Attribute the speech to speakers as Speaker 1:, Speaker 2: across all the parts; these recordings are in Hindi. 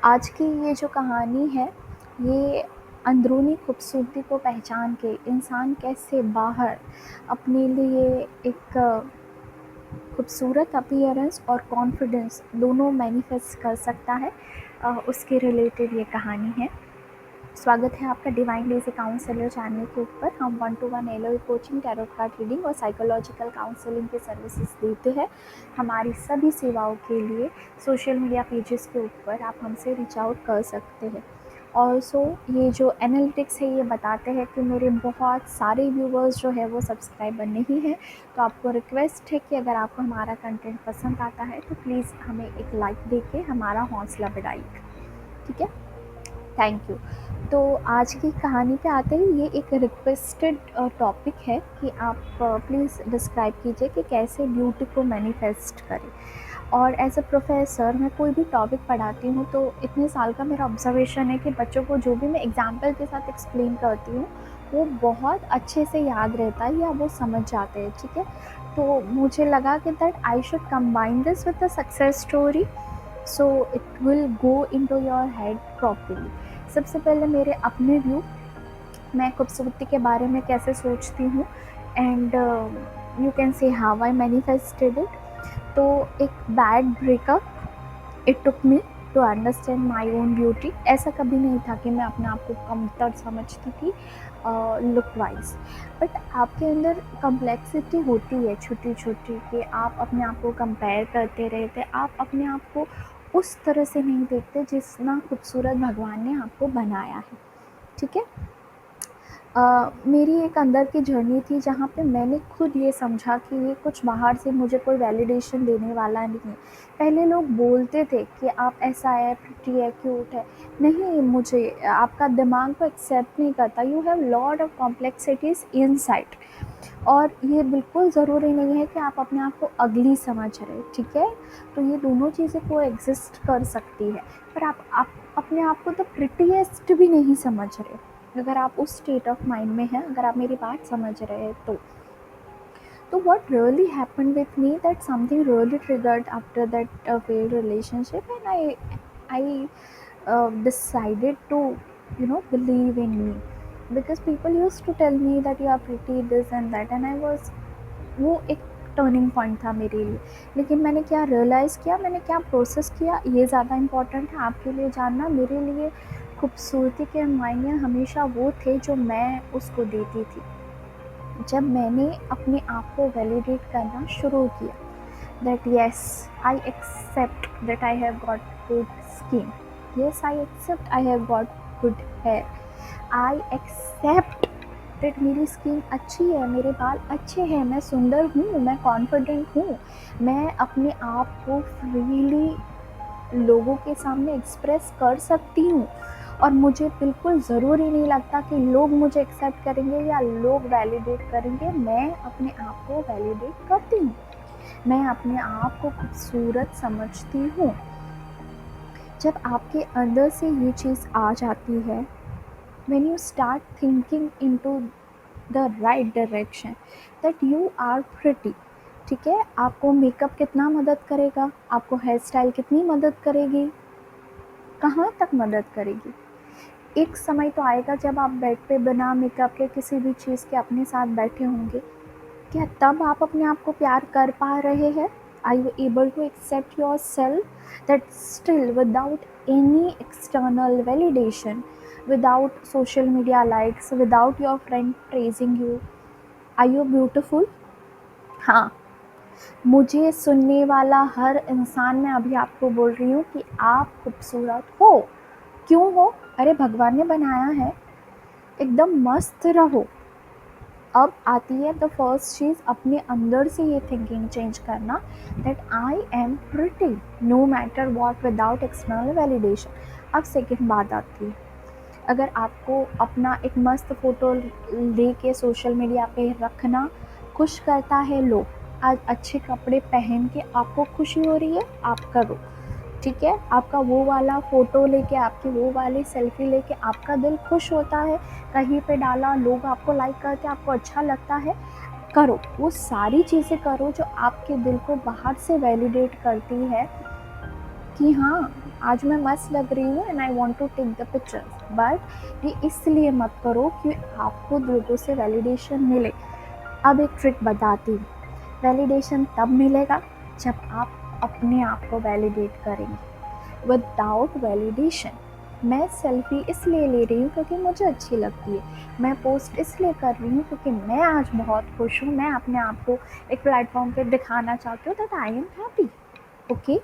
Speaker 1: आज की ये जो कहानी है, ये अंदरूनी खूबसूरती को पहचान के इंसान कैसे बाहर अपने लिए एक खूबसूरत अपीयरेंस और कॉन्फिडेंस दोनों मैनिफेस्ट कर सकता है, उसके रिलेटेड ये कहानी है। स्वागत है आपका डिवाइन डेज़ी काउंसलर चैनल के ऊपर। हम 1-to-1 LOA coaching, tarot card reading और साइकोलॉजिकल काउंसलिंग की सर्विसेज देते हैं। हमारी सभी सेवाओं के लिए सोशल मीडिया पेजेस के ऊपर आप हमसे रीच आउट कर सकते हैं। ऑल्सो ये जो एनालिटिक्स है ये बताते हैं कि मेरे बहुत सारे व्यूवर्स जो है वो सब्सक्राइबर नहीं हैं, तो आपको रिक्वेस्ट है कि अगर आपको हमारा कंटेंट पसंद आता है तो प्लीज़ हमें एक लाइक दे के हमारा हौसला बढ़ाइए, ठीक है। Thank you. तो आज की कहानी पे आते ही ये एक रिक्वेस्टेड टॉपिक है कि आप प्लीज़ डिस्क्राइब कीजिए कि कैसे ब्यूटी को मैनिफेस्ट करें। और एज अ प्रोफेसर मैं कोई भी टॉपिक पढ़ाती हूँ तो इतने साल का मेरा ऑब्जर्वेशन है कि बच्चों को जो भी मैं एग्जाम्पल के साथ एक्सप्लेन करती हूँ वो बहुत अच्छे से याद रहता है या वो समझ जाते हैं, ठीक है। तो मुझे लगा कि that I should combine this with the success story so it will go into your head properly. सबसे पहले मेरे अपने व्यू, मैं खूबसूरती के बारे में कैसे सोचती हूँ and you can say how I manifested it. तो एक bad breakup it took me to understand my own beauty. ऐसा कभी नहीं था कि मैं अपने आप को कमतर समझती थी लुक वाइज, बट आपके अंदर कम्प्लेक्सिटी होती है छोटी छोटी कि आप अपने आप को कंपेयर करते रहते, आप अपने आप को उस तरह से नहीं देखते जितना खूबसूरत भगवान ने आपको बनाया है, ठीक है। मेरी एक अंदर की जर्नी थी जहाँ पे मैंने खुद ये समझा कि ये कुछ बाहर से मुझे कोई वैलिडेशन देने वाला नहीं है। पहले लोग बोलते थे कि आप ऐसा है, प्रिटी है, क्यूट है, नहीं, मुझे आपका दिमाग को एक्सेप्ट नहीं करता। You have lot of complexities inside. और ये बिल्कुल ज़रूरी नहीं है कि आप अपने आप को अगली समझ रहे, ठीक है। तो ये दोनों चीज़ें को एग्जिस्ट कर सकती है, पर आप अपने आप को तो प्रिटीएस्ट भी नहीं समझ रहे। अगर आप उस स्टेट ऑफ माइंड में हैं, अगर आप मेरी बात समझ रहे हैं तो what really happened with me, that something really triggered after that failed relationship, and I decided to believe in me, because people used to tell me that you are pretty, this and that, and I was, वो एक टर्निंग पॉइंट था मेरे लिए। लेकिन मैंने क्या रियलाइज़ किया, मैंने क्या प्रोसेस किया, ये ज़्यादा इम्पॉर्टेंट है आपके लिए जानना। मेरे लिए खूबसूरती के मायने हमेशा वो थे जो मैं उसको देती थी। जब मैंने अपने आप को वैलिडेट करना शुरू किया that yes I accept that I have got good skin, yes I accept I have got good hair, I accept that मेरी स्किन अच्छी है, मेरे बाल अच्छे हैं, मैं सुंदर हूँ, मैं कॉन्फिडेंट हूँ, मैं अपने आप को फ्रीली लोगों के सामने एक्सप्रेस कर सकती हूँ, और मुझे बिल्कुल ज़रूरी नहीं लगता कि लोग मुझे एक्सेप्ट करेंगे या लोग वैलिडेट करेंगे। मैं अपने आप को वैलिडेट करती हूँ, मैं अपने आप को खूबसूरत समझती हूँ। जब आपके अंदर से ये चीज़ आ जाती है, when you start thinking into the right direction that you are pretty, ठीक है। आपको मेकअप कितना मदद करेगा, आपको हेयर स्टाइल कितनी मदद करेगी, कहाँ तक मदद करेगी। एक समय तो आएगा जब आप बेड पे बिना मेकअप के किसी भी चीज़ के अपने साथ बैठे होंगे, क्या तब आप अपने आप को प्यार कर पा रहे हैं? Are you able to accept yourself that still without any external validation, without social media likes, without your friend praising you, are you beautiful? हाँ, मुझे सुनने वाला हर इंसान, मैं अभी आपको बोल रही हूँ कि आप खूबसूरत हो। क्यों हो? अरे भगवान ने बनाया है, एकदम मस्त रहो। अब आती है द फर्स्ट चीज़, अपने अंदर से ये थिंकिंग चेंज करना that I am pretty no matter what, without external validation. अब सेकेंड बात आती है, अगर आपको अपना एक मस्त फ़ोटो लेके सोशल मीडिया पे रखना खुश करता है, लो आज अच्छे कपड़े पहन के आपको खुशी हो रही है, आप करो, ठीक है। आपका वो वाला फ़ोटो लेके, आपकी वो वाली सेल्फी लेके आपका दिल खुश होता है, कहीं पे डाला, लोग आपको लाइक करते, आपको अच्छा लगता है, करो। वो सारी चीज़ें करो जो आपके दिल को बाहर से वैलिडेट करती है कि हाँ आज मैं मस्त लग रही हूँ and I want to take the pictures, but ये इसलिए मत करो कि आपको लोगों से वैलिडेशन मिले। अब एक ट्रिक बताती हूँ। वैलिडेशन तब मिलेगा जब आप अपने आप को वैलिडेट करेंगे। विदाउट वैलिडेशन मैं सेल्फी इसलिए ले रही हूँ क्योंकि मुझे अच्छी लगती है, मैं पोस्ट इसलिए कर रही हूँ क्योंकि मैं आज बहुत खुश हूँ, मैं अपने आप को एक प्लेटफॉर्म पे दिखाना चाहती हूँ that I am happy. Okay,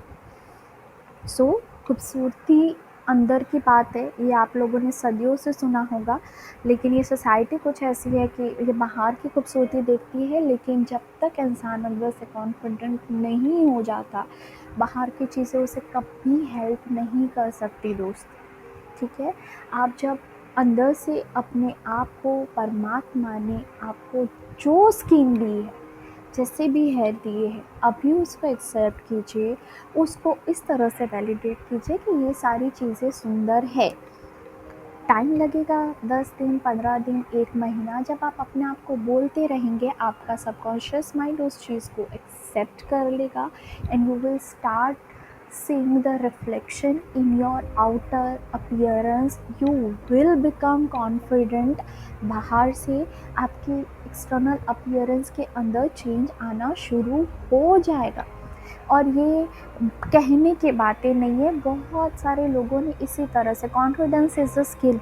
Speaker 1: so खूबसूरती अंदर की बात है, ये आप लोगों ने सदियों से सुना होगा, लेकिन ये सोसाइटी कुछ ऐसी है कि ये बाहर की खूबसूरती देखती है, लेकिन जब तक इंसान अंदर से कॉन्फिडेंट नहीं हो जाता, बाहर की चीज़ें उसे कभी हेल्प नहीं कर सकती दोस्त। ठीक है, आप जब अंदर से अपने आप को परमात्मा ने आपको जो स्किन दी है, जैसे भी हेयर दिए हैं, अभी उसको एक्सेप्ट कीजिए, उसको इस तरह से वैलिडेट कीजिए कि ये सारी चीज़ें सुंदर है। टाइम लगेगा 10 दिन, 15 दिन, 1 महीना, जब आप अपने आप को बोलते रहेंगे आपका सबकॉन्शियस माइंड उस चीज़ को एक्सेप्ट कर लेगा and you will start seeing the reflection in your outer appearance, you will become confident। बाहर से आपकी एक्सटर्नल अपीयरेंस के अंदर चेंज आना शुरू हो जाएगा। और ये कहने की बातें नहीं है, बहुत सारे लोगों ने इसी तरह से, confidence is a skill.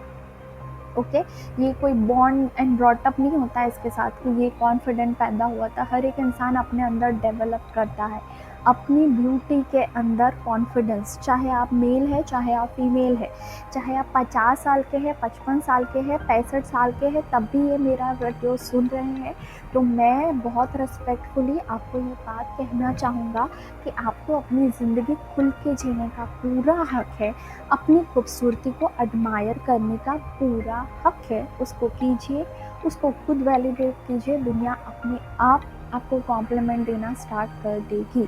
Speaker 1: Okay, ये कोई बॉन्ड एंड ब्रॉटअप नहीं होता है इसके साथ कि ये कॉन्फिडेंट पैदा हुआ था। हर एक इंसान अपने अंदर डेवलप करता है अपनी ब्यूटी के अंदर कॉन्फिडेंस, चाहे आप मेल है चाहे आप फीमेल है, चाहे आप 50 साल के हैं, 55 साल के हैं, 65 साल के हैं, तब भी ये मेरा वीडियो सुन रहे हैं, तो मैं बहुत रिस्पेक्टफुली आपको ये बात कहना चाहूँगा कि आपको अपनी ज़िंदगी खुल के जीने का पूरा हक है, अपनी खूबसूरती को एडमायर करने का पूरा हक है। उसको कीजिए, उसको खुद वैलिडेट कीजिए, दुनिया अपने आप आपको कॉम्प्लीमेंट देना स्टार्ट कर देगी।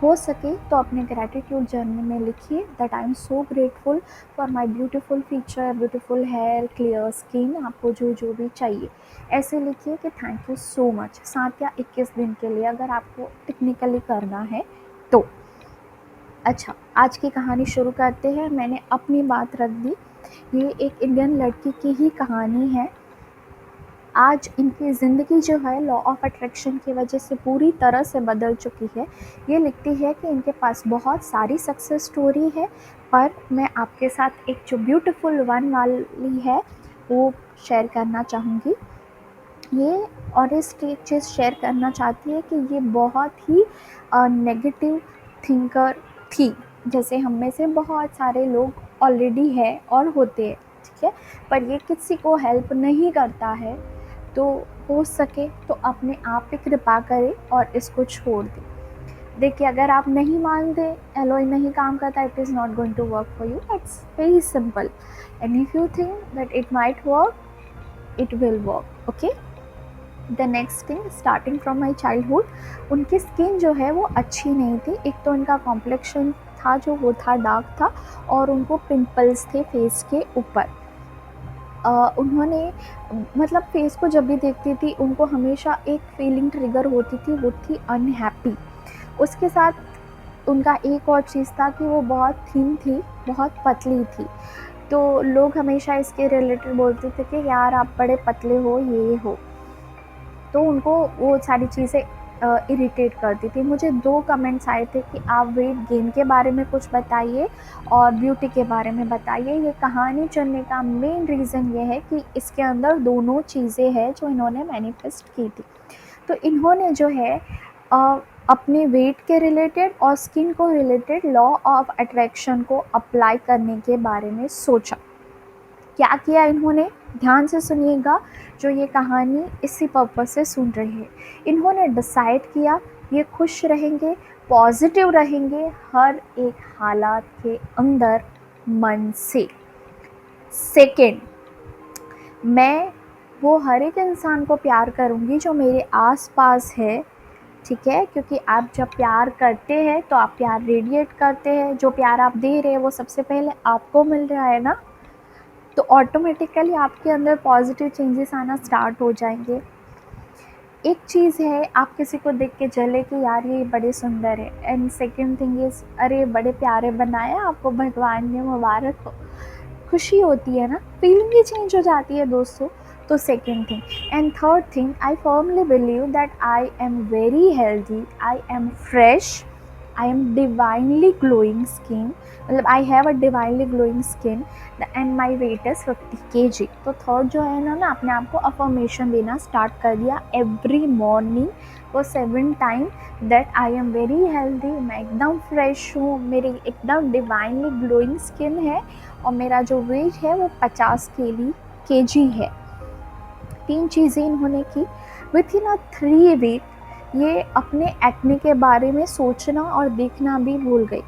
Speaker 1: हो सके तो अपने ग्रैटिट्यूड जर्नी में लिखिए that I am so grateful for my beautiful feature, beautiful hair, clear skin, आपको जो जो भी चाहिए ऐसे लिखिए कि थैंक यू सो मच, 7 या 21 दिन के लिए अगर आपको टेक्निकली करना है तो। अच्छा, आज की कहानी शुरू करते हैं। मैंने अपनी बात रख दी, ये एक इंडियन लड़की की ही कहानी है। आज इनकी ज़िंदगी जो है लॉ ऑफ अट्रैक्शन की वजह से पूरी तरह से बदल चुकी है। ये लिखती है कि इनके पास बहुत सारी सक्सेस स्टोरी है, पर मैं आपके साथ एक जो ब्यूटीफुल वन वाली है वो शेयर करना चाहूँगी। ये ऑनेस्टली एक चीज़ शेयर करना चाहती है कि ये बहुत ही नेगेटिव थिंकर थी, जैसे हम में से बहुत सारे लोग ऑलरेडी है और होते हैं, ठीक है, पर ये किसी को हेल्प नहीं करता है, तो हो सके तो अपने आप पे कृपा करे और इसको छोड़ दे। देखिए, अगर आप नहीं मानते, एलॉय नहीं काम करता, it is not going to work for you, it's very simple, and if you think that it might work, it will work. Okay, the next thing, starting from my childhood, उनकी स्किन जो है वो अच्छी नहीं थी। एक तो उनका कॉम्प्लेक्शन था जो वो था डार्क था, और उनको पिंपल्स थे फेस के ऊपर। उन्होंने मतलब फेस को जब भी देखती थी उनको हमेशा एक फीलिंग ट्रिगर होती थी, वो थी अनहैप्पी। उसके साथ उनका एक और चीज़ था कि वो बहुत थिन थी, बहुत पतली थी, तो लोग हमेशा इसके रिलेटेड बोलते थे कि यार आप बड़े पतले हो, ये हो, तो उनको वो सारी चीज़ें इरिटेट करती थी। मुझे 2 कमेंट्स आए थे कि आप वेट गेन के बारे में कुछ बताइए और ब्यूटी के बारे में बताइए। ये कहानी चुनने का मेन रीज़न ये है कि इसके अंदर दोनों चीज़ें हैं जो इन्होंने मैनिफेस्ट की थी। तो इन्होंने जो है अपने वेट के रिलेटेड और स्किन को रिलेटेड लॉ ऑफ अट्रैक्शन को अप्लाई करने के बारे में सोचा। क्या किया इन्होंने, ध्यान से सुनिएगा, जो ये कहानी इसी पर्पस से सुन रहे हैं। इन्होंने डिसाइड किया ये खुश रहेंगे, पॉजिटिव रहेंगे हर एक हालात के अंदर मन से। सेकेंड, मैं वो हर एक इंसान को प्यार करूँगी जो मेरे आसपास है, ठीक है, क्योंकि आप जब प्यार करते हैं तो आप प्यार रेडिएट करते हैं, जो प्यार आप दे रहे हैं वो सबसे पहले आपको मिल रहा है ना, तो ऑटोमेटिकली आपके अंदर पॉजिटिव चेंजेस आना स्टार्ट हो जाएंगे। एक चीज़ है आप किसी को देख के जले कि यार ये बड़े सुंदर है, एंड सेकंड थिंग इज़ अरे बड़े प्यारे बनाए आपको भगवान ने, मुबारक हो। खुशी होती है ना, फीलिंग ही चेंज हो जाती है दोस्तों। तो second thing, and third thing, I firmly believe that I am very healthy, I am fresh, I am divinely glowing skin, मतलब I have a divinely glowing skin and my weight is 50 kg। तो थर्ड जो है इन्होंने अपने आप को अफर्मेशन देना स्टार्ट कर दिया एवरी मॉर्निंग वो 7 time, that I am very healthy, मैं एकदम फ्रेश हूँ, मेरी एकदम डिवाइनली ग्लोइंग स्किन है, और मेरा जो वेट है वो 50 kg है। 3 चीज़ें इन्होंने की। विथ इन अ 3 वीक ये अपने एक्ने के बारे में सोचना और देखना भी भूल गई।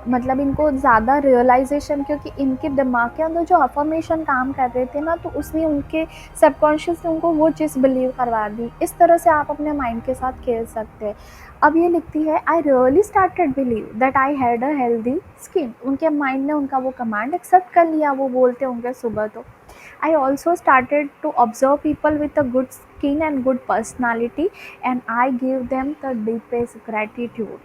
Speaker 1: मतलब इनको ज़्यादा रियलाइजेशन, क्योंकि इनके दिमाग के अंदर जो अफर्मेशन काम कर रहे थे ना, तो उसने उनके सबकॉन्शियस ने उनको वो चीज़ बिलीव करवा दी। इस तरह से आप अपने माइंड के साथ खेल सकते हैं। अब ये लिखती है, I really started believe that I had a healthy skin. उनके माइंड ने उनका वो कमांड एक्सेप्ट कर लिया, वो बोलते होंगे सुबह तो। I also started to observe people with a good skin and good personality, and I give them the deepest gratitude.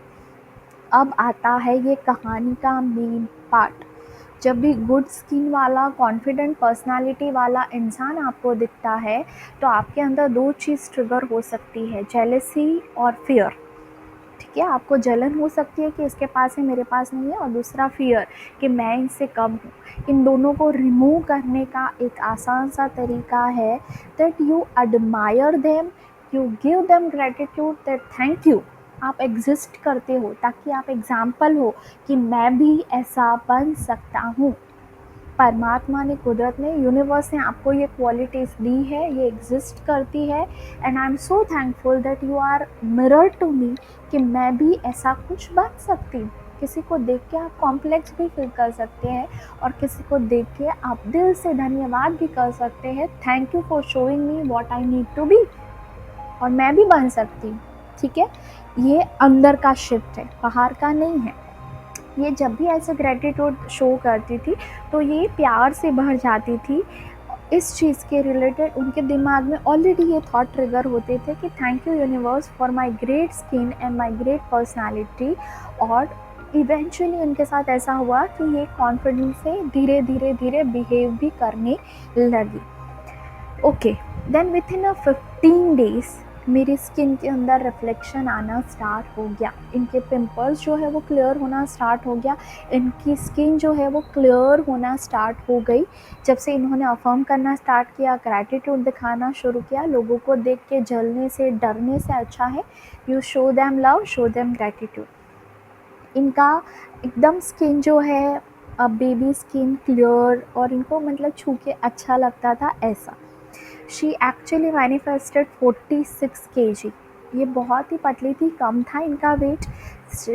Speaker 1: अब आता है ये कहानी का मेन पार्ट। जब भी गुड स्किन वाला कॉन्फिडेंट पर्सनालिटी वाला इंसान आपको दिखता है, तो आपके अंदर 2 चीज़ ट्रिगर हो सकती है, जेलसी और फियर। ठीक है, आपको जलन हो सकती है कि इसके पास है मेरे पास नहीं है, और दूसरा फियर कि मैं इनसे कम हूँ। इन दोनों को रिमूव करने का एक आसान सा तरीका है that you admire them, you give them gratitude, that thank you, आप एग्जिस्ट करते हो, ताकि आप एग्जाम्पल हो कि मैं भी ऐसा बन सकता हूँ। परमात्मा ने, कुदरत ने, यूनिवर्स ने आपको ये क्वालिटीज़ दी है, ये एग्जिस्ट करती है, and I am so thankful that you are mirror to me, कि मैं भी ऐसा कुछ बन सकती हूँ। किसी को देख के आप कॉम्प्लेक्स भी फील कर सकते हैं, और किसी को देख के आप दिल से धन्यवाद भी कर सकते हैं, thank you for showing me what I need to be, और मैं भी बन सकती हूँ। ठीक है, ये अंदर का शिफ्ट है, बाहर का नहीं है। ये जब भी ऐसे ग्रेटिट्यूड शो करती थी, तो ये प्यार से भर जाती थी। इस चीज़ के रिलेटेड उनके दिमाग में ऑलरेडी ये थॉट ट्रिगर होते थे कि thank you universe for my great skin and my great personality. और इवेंचुअली उनके साथ ऐसा हुआ कि ये कॉन्फिडेंस से धीरे धीरे धीरे बिहेव भी करने लगी। Okay, then within a 15 days मेरी स्किन के अंदर रिफ्लेक्शन आना स्टार्ट हो गया, इनके पिंपल्स जो है वो क्लियर होना स्टार्ट हो गया, इनकी स्किन जो है वो क्लियर होना स्टार्ट हो गई। जब से इन्होंने अफर्म करना स्टार्ट किया, ग्रैटिट्यूड दिखाना शुरू किया, लोगों को देख के जलने से डरने से अच्छा है you show them love, show them gratitude. इनका एकदम स्किन जो है बेबी स्किन क्लियर, और इनको मतलब छू के अच्छा लगता था ऐसा। She actually manifested 46 kg। ये बहुत ही पतली थी, कम था इनका weight.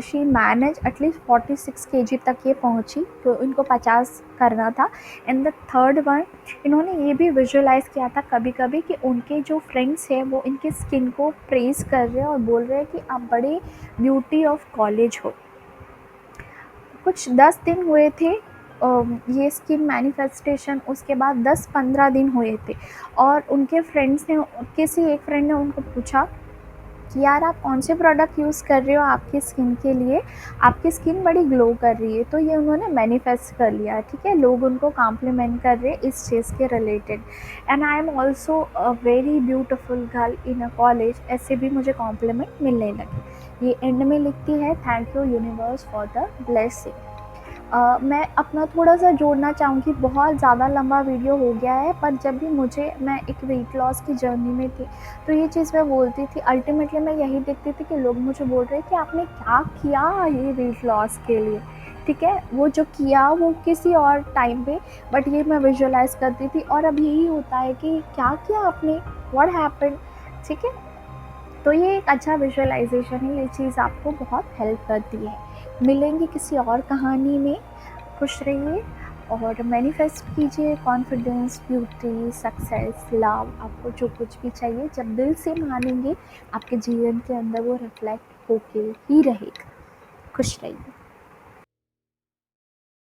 Speaker 1: She manage at least 46 kg तक ये पहुंची, तो इनको 50 करना था। एंड द थर्ड वन, इन्होंने ये भी विजुअलाइज़ किया था कभी कभी कि उनके जो फ्रेंड्स हैं वो इनके स्किन को प्रेज़ कर रहे हैं और बोल रहे हैं कि आप बड़े ब्यूटी ऑफ कॉलेज हो। कुछ 10 दिन हुए थे ये स्किन मैनिफेस्टेशन, उसके बाद 10-15 दिन हुए थे, और उनके फ्रेंड्स ने, किसी एक फ्रेंड ने उनको पूछा कि यार आप कौन से प्रोडक्ट यूज़ कर रहे हो आपकी स्किन के लिए, आपकी स्किन बड़ी ग्लो कर रही है। तो ये उन्होंने मैनिफेस्ट कर लिया। ठीक है, लोग उनको कॉम्प्लीमेंट कर रहे हैं इस चीज़ के related. And I am also a very beautiful girl in a college, ऐसे भी मुझे कॉम्प्लीमेंट मिलने लगे। ये एंड में लिखती है, thank you universe for the blessing. मैं अपना थोड़ा सा जोड़ना चाहूँगी, बहुत ज़्यादा लंबा वीडियो हो गया है, पर जब भी मैं एक वेट लॉस की जर्नी में थी, तो ये चीज़ मैं बोलती थी। अल्टीमेटली मैं यही देखती थी कि लोग मुझे बोल रहे हैं कि आपने क्या किया ये वेट लॉस के लिए। ठीक है, वो जो किया वो किसी और टाइम पे, बट ये मैं विजुअलाइज़ करती थी। और अब यही होता है कि क्या किया आपने, व्हाट हैपेंड। ठीक है, तो ये एक अच्छा विजुअलाइजेशन है, ये चीज़ आपको बहुत हेल्प करती है। मिलेंगे किसी और कहानी में, खुश रहिए और मैनिफेस्ट कीजिए कॉन्फिडेंस, ब्यूटी, सक्सेस, लव। आपको जो कुछ भी चाहिए जब दिल से मानेंगे, आपके जीवन के अंदर वो रिफ्लेक्ट होके ही रहेगा। खुश रहिए।